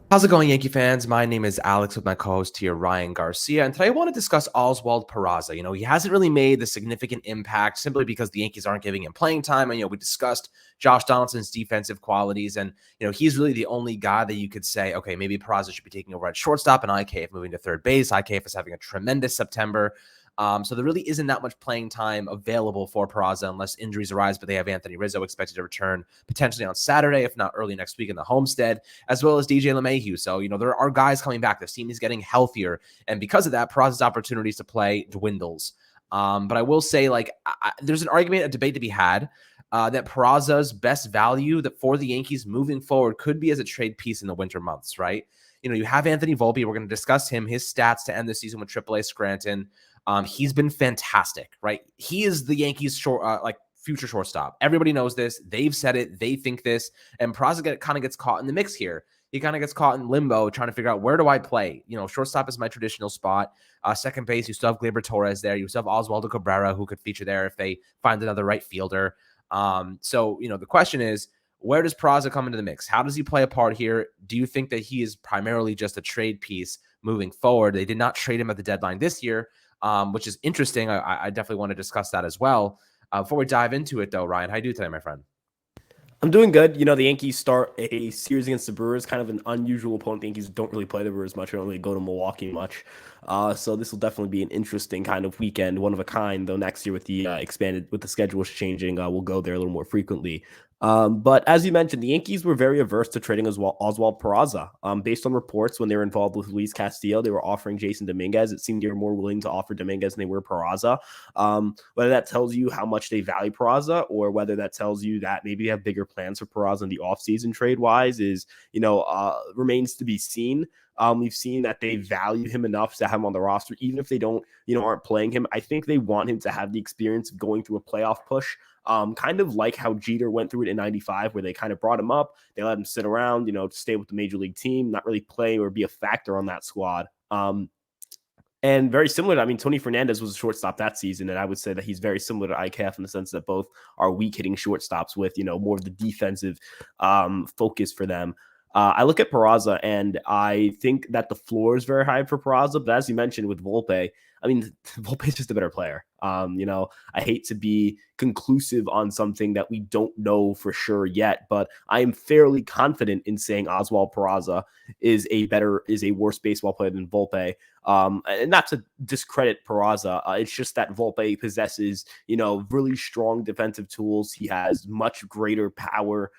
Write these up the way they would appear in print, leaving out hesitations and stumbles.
How's it going, Yankee fans? My name is Alex with my co-host here, Ryan Garcia. And today I want to discuss Oswald Peraza. He hasn't really made the significant impact simply because the Yankees aren't giving him playing time. And, we discussed Josh Donaldson's defensive qualities. And, he's really the only guy that you could say, okay, maybe Peraza should be taking over at shortstop and IKF moving to third base. IKF is having a tremendous September. So there really isn't that much playing time available for Peraza unless injuries arise, but they have Anthony Rizzo expected to return potentially on Saturday, if not early next week in the Homestead, as well as DJ LeMahieu. So, there are guys coming back. This team is getting healthier. And because of that, Peraza's opportunities to play dwindles. But I will say, there's an argument, a debate to be had that Peraza's best value that for the Yankees moving forward could be as a trade piece in the winter months, right? You have Anthony Volpe. We're going to discuss him, his stats to end the season with AAA Scranton. He's been fantastic, right? He is the Yankees' future shortstop. Everybody knows this. They've said it. They think this. And Peraza kind of gets caught in the mix here. He kind of gets caught in limbo trying to figure out, where do I play? Shortstop is my traditional spot. Second base, you still have Gleyber Torres there. You still have Oswaldo Cabrera, who could feature there if they find another right fielder. So the question is, where does Peraza come into the mix? How does he play a part here? Do you think that he is primarily just a trade piece moving forward? They did not trade him at the deadline this year, which is interesting. I definitely want to discuss that as well. Before we dive into it, though, Ryan, how do you do today, my friend? I'm doing good. The Yankees start a series against the Brewers, kind of an unusual opponent. The Yankees don't really play the Brewers much. They don't really go to Milwaukee much. So this will definitely be an interesting kind of weekend, one of a kind. Though next year with the with the schedules changing, we'll go there a little more frequently. But as you mentioned, the Yankees were very averse to trading Oswald Peraza. Based on reports, when they were involved with Luis Castillo, they were offering Jason Dominguez. It seemed they were more willing to offer Dominguez than they were Peraza. Whether that tells you how much they value Peraza or whether that tells you that maybe they have bigger plans for Peraza in the offseason trade-wise is, remains to be seen. We've seen that they value him enough to have him on the roster, even if they don't, aren't playing him. I think they want him to have the experience of going through a playoff push, kind of like how Jeter went through it in '95, where they kind of brought him up, they let him sit around, to stay with the major league team, not really play or be a factor on that squad. And very similar to, Tony Fernandez was a shortstop that season, and I would say that he's very similar to IKF in the sense that both are weak hitting shortstops with, more of the defensive focus for them. I look at Peraza and I think that the floor is very high for Peraza, but as you mentioned with Volpe, Volpe is just a better player. I hate to be conclusive on something that we don't know for sure yet, but I am fairly confident in saying Oswald Peraza is a worse baseball player than Volpe. And not to discredit Peraza, it's just that Volpe possesses, really strong defensive tools. He has much greater power.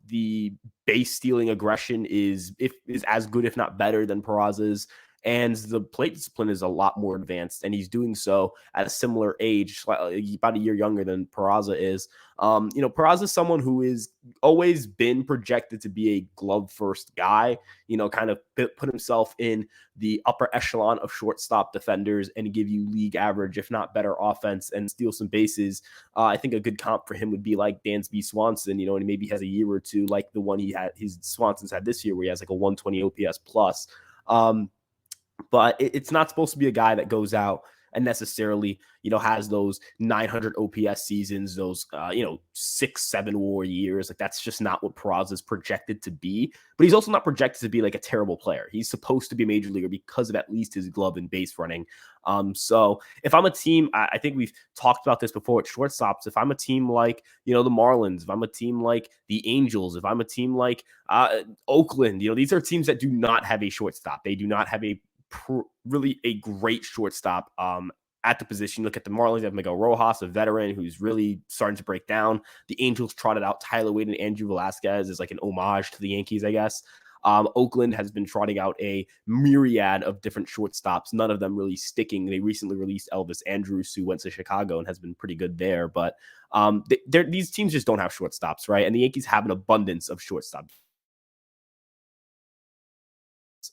The base stealing aggression is as good, if not better, than Peraza's. And the plate discipline is a lot more advanced, and he's doing so at a similar age, about a year younger than Peraza is. Peraza is someone who is always been projected to be a glove first guy, kind of put himself in the upper echelon of shortstop defenders and give you league average, if not better, offense and steal some bases. I think a good comp for him would be like Dansby Swanson, and he maybe has a year or two like the one Swanson's had this year, where he has like a 120 OPS plus. But it's not supposed to be a guy that goes out and necessarily, has those 900 OPS seasons, those, 6-7 WAR years. Like, that's just not what Peraza is projected to be. But he's also not projected to be like a terrible player. He's supposed to be a major leaguer because of at least his glove and base running. So if I'm a team, I think we've talked about this before at shortstops. If I'm a team like, the Marlins, if I'm a team like the Angels, if I'm a team like Oakland, these are teams that do not have a shortstop. They do not have really a great shortstop at the position. Look at the Marlins. They have Miguel Rojas, a veteran who's really starting to break down. The Angels trotted out Tyler Wade and Andrew Velasquez as like an homage to the Yankees, I guess. Oakland has been trotting out a myriad of different shortstops, none of them really sticking. They recently released Elvis Andrus, who went to Chicago and has been pretty good there. But these teams just don't have shortstops, right? And the Yankees have an abundance of shortstops.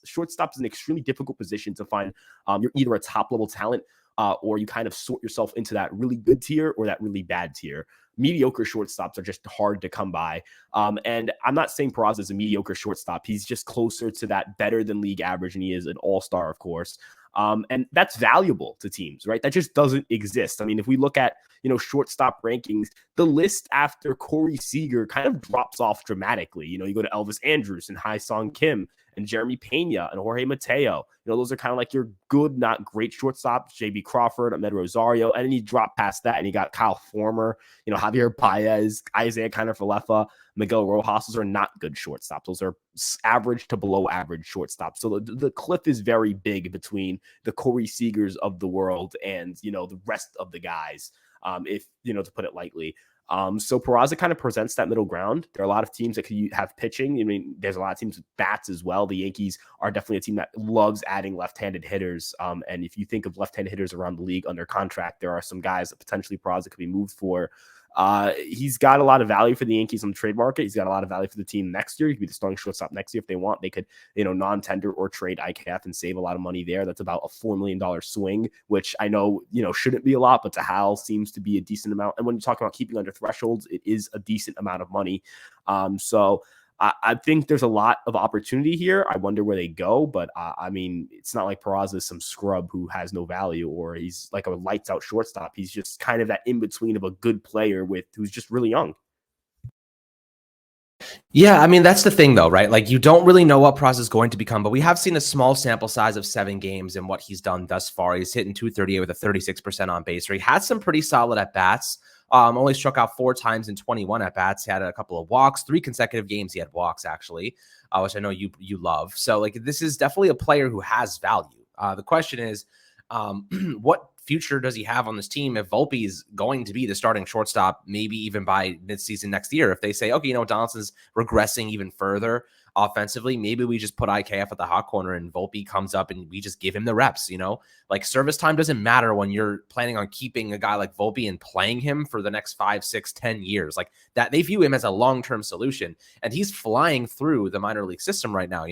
Shortstop is an extremely difficult position to find. You're either a top level talent or you kind of sort yourself into that really good tier or that really bad tier. Mediocre shortstops are just hard to come by. And I'm not saying Peraza is a mediocre shortstop. He's just closer to that better than league average, and he is an all-star, of course. And that's valuable to teams, right? That just doesn't exist. If we look at, shortstop rankings, the list after Corey Seager kind of drops off dramatically. You go to Elvis Andrus and Hai-Song Kim, and Jeremy Pena and Jorge Mateo. Those are kind of like your good, not great shortstops. JB Crawford, Ahmed Rosario, and then you drop past that and you got Kyle Former, Javier Baez, Isaiah Kiner-Falefa, Miguel Rojas. Those are not good shortstops. Those are average to below average shortstops. So the cliff is very big between the Corey Seagers of the world and, the rest of the guys, if, to put it lightly. So Peraza kind of presents that middle ground. There are a lot of teams that could have pitching. I mean, there's a lot of teams with bats as well. The Yankees are definitely a team that loves adding left-handed hitters. And if you think of left-handed hitters around the league under contract, there are some guys that potentially Peraza could be moved for. He's got a lot of value for the Yankees on the trade market. He's got a lot of value for the team next year. He could be the starting shortstop next year if they want. They could, non-tender or trade IKF and save a lot of money there. That's about a $4 million swing, which I know, shouldn't be a lot, but to Hal seems to be a decent amount. And when you talk about keeping under thresholds, it is a decent amount of money. So I think there's a lot of opportunity here. I wonder where they go, but I mean, it's not like Peraza is some scrub who has no value or he's like a lights out shortstop. He's just kind of that in between of a good player who's just really young. Yeah, I mean, that's the thing though, right? Like you don't really know what Peraza is going to become, but we have seen a small sample size of 7 games and what he's done thus far. He's hitting .238 with a 36% on base rate. He had some pretty solid at bats. Only struck out 4 times in 21 at bats. He had a couple of walks, 3 consecutive games. He had walks actually, which I know you love. So like this is definitely a player who has value. The question is, what future does he have on this team if Volpe is going to be the starting shortstop, maybe even by midseason next year? If they say, okay, Donaldson's regressing even further offensively, maybe we just put IKF at the hot corner and Volpe comes up and we just give him the reps, like service time doesn't matter when you're planning on keeping a guy like Volpe and playing him for the next 5, 6, 10 years. Like that, they view him as a long-term solution, and he's flying through the minor league system right now,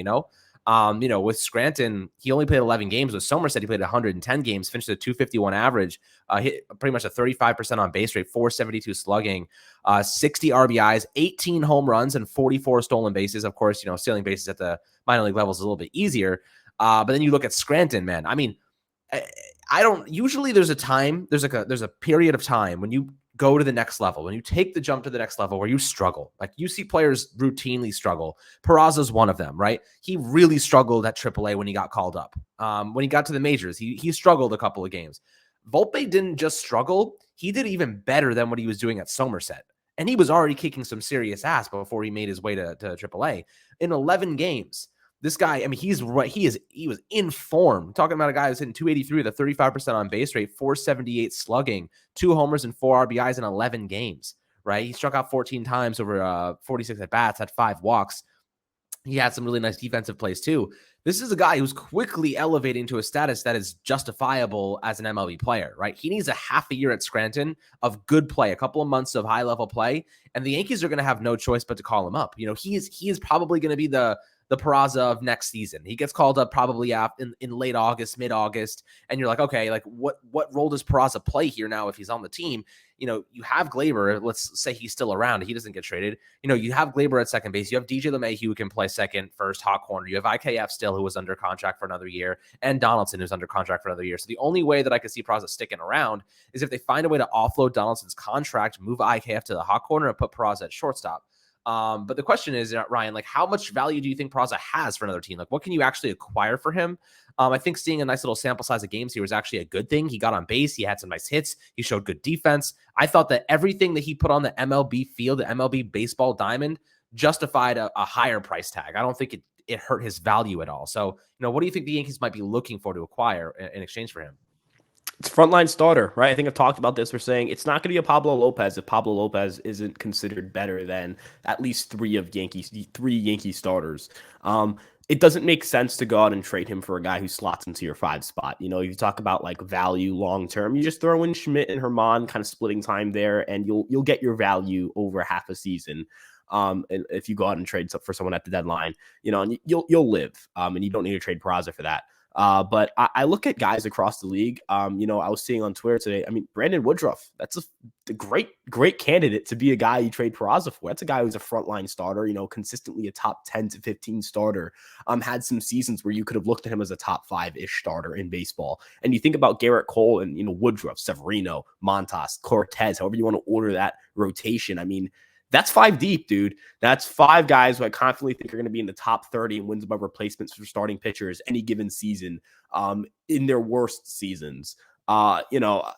with Scranton, he only played 11 games. With Somerset, he played 110 games, finished a .251 average, hit pretty much a 35% on base rate, .472 slugging, 60 RBIs, 18 home runs, and 44 stolen bases. Of course, stealing bases at the minor league level is a little bit easier. But then you look at Scranton, man. I mean, I don't usually there's a period of time when you go to the next level, when you take the jump to the next level where you struggle. Like you see players routinely struggle. Peraza's one of them, right? He really struggled at AAA when he got called up. When he got to the majors, he struggled a couple of games. Volpe didn't just struggle. He did even better than what he was doing at Somerset. And he was already kicking some serious ass before he made his way to AAA. In 11 games, this guy, I mean, he was in form. Talking about a guy who's hitting .283 with a 35% on base rate, .478 slugging, 2 homers and 4 RBIs in 11 games, right? He struck out 14 times over 46 at bats, had 5 walks. He had some really nice defensive plays too. This is a guy who's quickly elevating to a status that is justifiable as an MLB player, right? He needs a half a year at Scranton of good play, a couple of months of high level play, and the Yankees are going to have no choice but to call him up. He is probably going to be the Peraza of next season. He gets called up probably in late August, mid-August, and you're like, okay, like what role does Peraza play here now if he's on the team? You have Glaber. Let's say he's still around. He doesn't get traded. You have Glaber at second base. You have DJ LeMahieu who can play second, first, hot corner. You have IKF still, who was under contract for another year, and Donaldson, who's under contract for another year. So the only way that I could see Peraza sticking around is if they find a way to offload Donaldson's contract, move IKF to the hot corner, and put Peraza at shortstop. But the question is, Ryan, like how much value do you think Peraza has for another team? Like what can you actually acquire for him? I think seeing a nice little sample size of games here was actually a good thing. He got on base. He had some nice hits. He showed good defense. I thought that everything that he put on the MLB field, the MLB baseball diamond, justified a higher price tag. I don't think it hurt his value at all. So, what do you think the Yankees might be looking for to acquire in exchange for him? It's frontline starter, right? I think I've talked about this. We're saying it's not going to be a Pablo Lopez if Pablo Lopez isn't considered better than at least three Yankee starters. It doesn't make sense to go out and trade him for a guy who slots into your 5 spot. If you talk about like value long term, you just throw in Schmidt and Herman kind of splitting time there, and you'll get your value over half a season. And if you go out and trade for someone at the deadline, and you'll live. And you don't need to trade Peraza for that. But I look at guys across the league. I was seeing on Twitter today, Brandon Woodruff, that's a great candidate to be a guy you trade Peraza for. That's a guy who's a frontline starter, consistently a top 10 to 15 starter. Had some seasons where you could have looked at him as a top 5-ish starter in baseball. And you think about Garrett Cole and, Woodruff, Severino, Montas, Cortez, however you want to order that rotation. That's 5 deep, dude. That's 5 guys who I confidently think are going to be in the top 30 and wins above replacements for starting pitchers any given season, in their worst seasons. You know,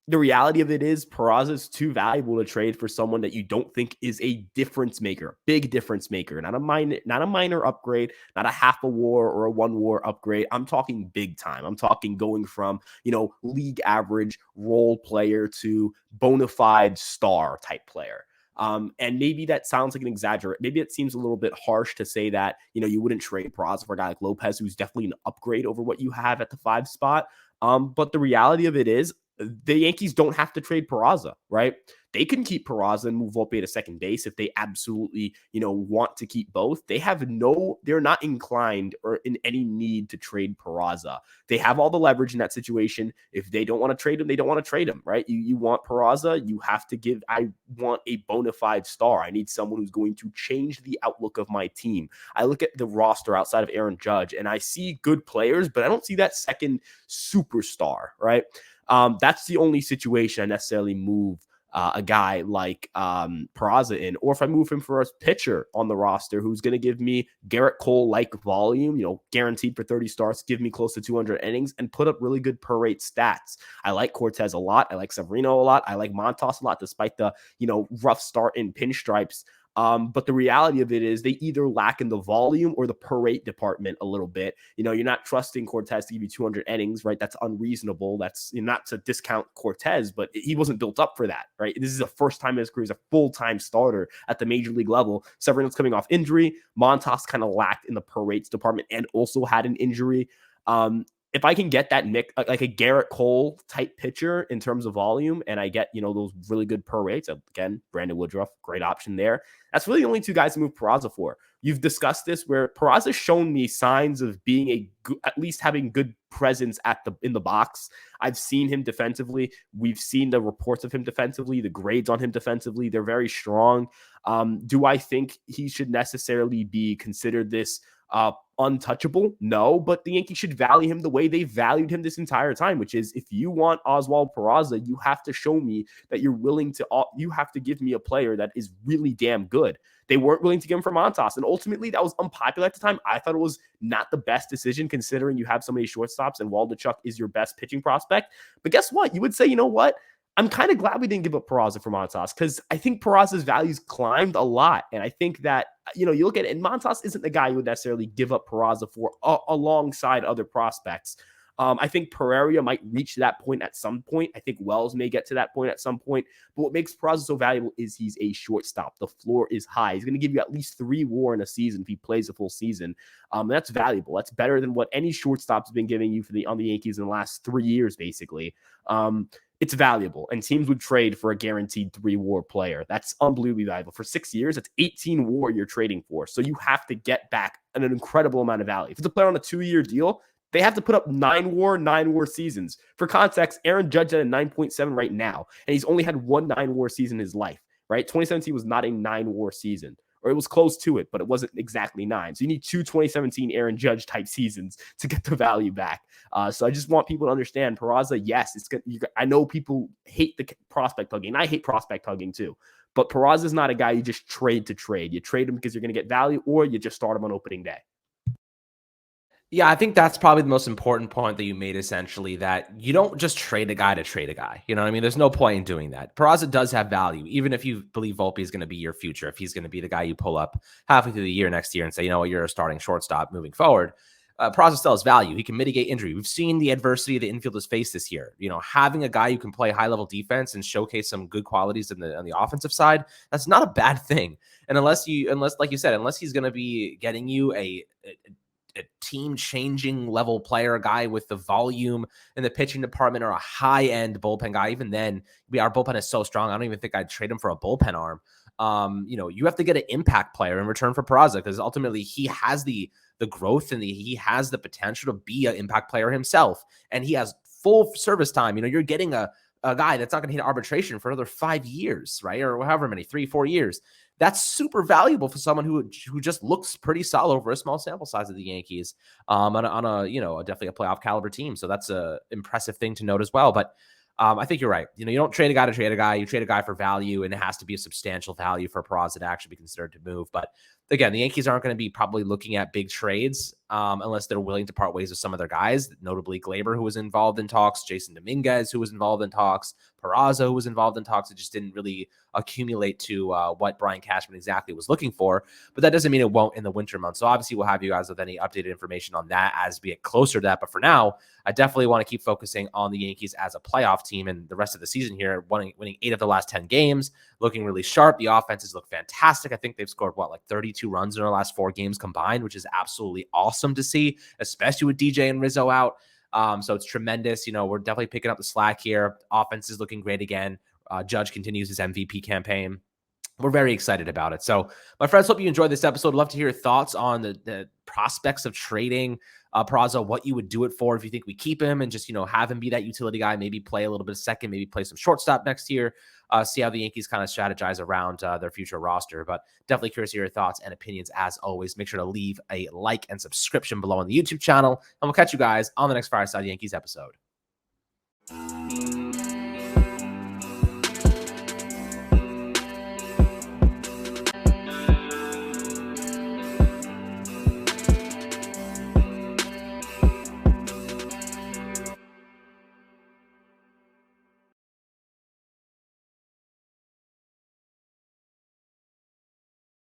the reality of it is Peraza is too valuable to trade for someone that you don't think is a difference maker, big difference maker, not a minor upgrade, not a half a WAR or a 1 WAR upgrade. I'm talking big time. I'm talking going from, league average role player to bona fide star type player. And maybe that sounds like an exaggerate. Maybe it seems a little bit harsh to say that, you wouldn't trade Peraza for a guy like Lopez, who's definitely an upgrade over what you have at the 5 spot. But the reality of it is the Yankees don't have to trade Peraza, right? They can keep Peraza and move Volpe to second base if they absolutely, want to keep both. They're not inclined or in any need to trade Peraza. They have all the leverage in that situation. If they don't want to trade him, they don't want to trade him, right? You want Peraza, I want a bona fide star. I need someone who's going to change the outlook of my team. I look at the roster outside of Aaron Judge and I see good players, but I don't see that second superstar, right? That's the only situation I necessarily move a guy like Peraza in, or if I move him for a pitcher on the roster who's going to give me Garrett Cole-like volume, guaranteed for 30 starts, give me close to 200 innings, and put up really good per rate stats. I like Cortez a lot. I like Severino a lot. I like Montas a lot, despite the, rough start in pinstripes. But the reality of it is they either lack in the volume or the per rate department a little bit. You're not trusting Cortez to give you 200 innings, right? That's unreasonable. That's not to discount Cortez, but he wasn't built up for that, right? This is the first time in his career as a full-time starter at the major league level. Severino's coming off injury. Montas kind of lacked in the per rates department and also had an injury. If I can get that Nick, like a Garrett Cole type pitcher in terms of volume, and I get, those really good per rates, again, Brandon Woodruff, great option there. That's really the only 2 guys to move Peraza for. You've discussed this where Peraza's shown me signs of being at least having good presence in the box. I've seen him defensively. We've seen the reports of him defensively, the grades on him defensively. They're very strong. Do I think he should necessarily be considered this untouchable? No, but the Yankees should value him the way they valued him this entire time, which is if you want Oswald Peraza, you have to show me that you're willing to, you have to give me a player that is really damn good. They weren't willing to give him for Montas, and ultimately that was unpopular at the time. I thought it was not the best decision considering you have so many shortstops and Waldichuk is your best pitching prospect. But guess what? You would say, you know what? I'm kind of glad we didn't give up Peraza for Montas because I think Peraza's values climbed a lot. And I think that, you look at it, and Montas isn't the guy you would necessarily give up Peraza for alongside other prospects. I think Pereira might reach that point at some point. I think Wells may get to that point at some point. But what makes Peraza so valuable is he's a shortstop. The floor is high. He's going to give you at least 3 WAR in a season if he plays a full season. That's valuable. That's better than what any shortstop's been giving you on the Yankees in the last 3 years, basically. It's valuable, and teams would trade for a guaranteed 3 WAR player. That's unbelievably valuable. For 6 years, that's 18 WAR you're trading for. So you have to get back an incredible amount of value. If it's a player on a 2-year deal, they have to put up 9 WAR seasons. For context, Aaron Judge at a 9.7 right now, and he's only had 1 9 WAR season in his life, right? 2017 was not a 9 WAR season, or it was close to it, but it wasn't exactly 9. So you need 2 2017 Aaron Judge type seasons to get the value back. So I just want people to understand Peraza. Yes, it's good. I know people hate the prospect hugging. I hate prospect hugging too. But Peraza is not a guy you just trade to trade. You trade him because you're going to get value, or you just start him on opening day. Yeah, I think that's probably the most important point that you made, essentially, that you don't just trade a guy to trade a guy. You know what I mean? There's no point in doing that. Peraza does have value, even if you believe Volpe is going to be your future, if he's going to be the guy you pull up halfway through the year next year and say, you know what, you're a starting shortstop moving forward. Peraza still has value. He can mitigate injury. We've seen the adversity the infield has faced this year. Having a guy who can play high-level defense and showcase some good qualities on the offensive side, that's not a bad thing. And unless like you said, unless he's going to be getting you a team-changing level player, a guy with the volume in the pitching department, or a high-end bullpen guy. Even then, our bullpen is so strong, I don't even think I'd trade him for a bullpen arm. You have to get an impact player in return for Peraza, because ultimately he has the growth and he has the potential to be an impact player himself, and he has full service time. You're getting a guy that's not going to hit arbitration for another 5 years, right? Or however many, 3-4 years. That's super valuable for someone who just looks pretty solid over a small sample size of the Yankees, on a definitely a playoff caliber team. So that's a impressive thing to note as well. But I think you're right. You know, you don't trade a guy to trade a guy. You trade a guy for value, and it has to be a substantial value for Peraza to actually be considered to move. But again, the Yankees aren't going to be probably looking at big trades unless they're willing to part ways with some of their guys, notably Glaber, who was involved in talks, Jason Dominguez, who was involved in talks, Peraza, who was involved in talks. It just didn't really accumulate to what Brian Cashman exactly was looking for. But that doesn't mean it won't in the winter months. So obviously, we'll have you guys with any updated information on that as we get closer to that. But for now, I definitely want to keep focusing on the Yankees as a playoff team and the rest of the season here, winning 8 of the last 10 games, looking really sharp. The offenses look fantastic. I think they've scored, like 32 runs in their last 4 games combined, which is absolutely awesome to see, especially with DJ and Rizzo out. So it's tremendous. You know, we're definitely picking up the slack here. Offense is looking great again. Judge continues his MVP campaign. We're very excited about it. So, my friends, hope you enjoyed this episode. Love to hear your thoughts on the prospects of trading Peraza, what you would do it for if you think we keep him and just, have him be that utility guy, maybe play a little bit of second, maybe play some shortstop next year, see how the Yankees kind of strategize around their future roster. But definitely curious to hear your thoughts and opinions as always. Make sure to leave a like and subscription below on the YouTube channel, and we'll catch you guys on the next Fireside Yankees episode.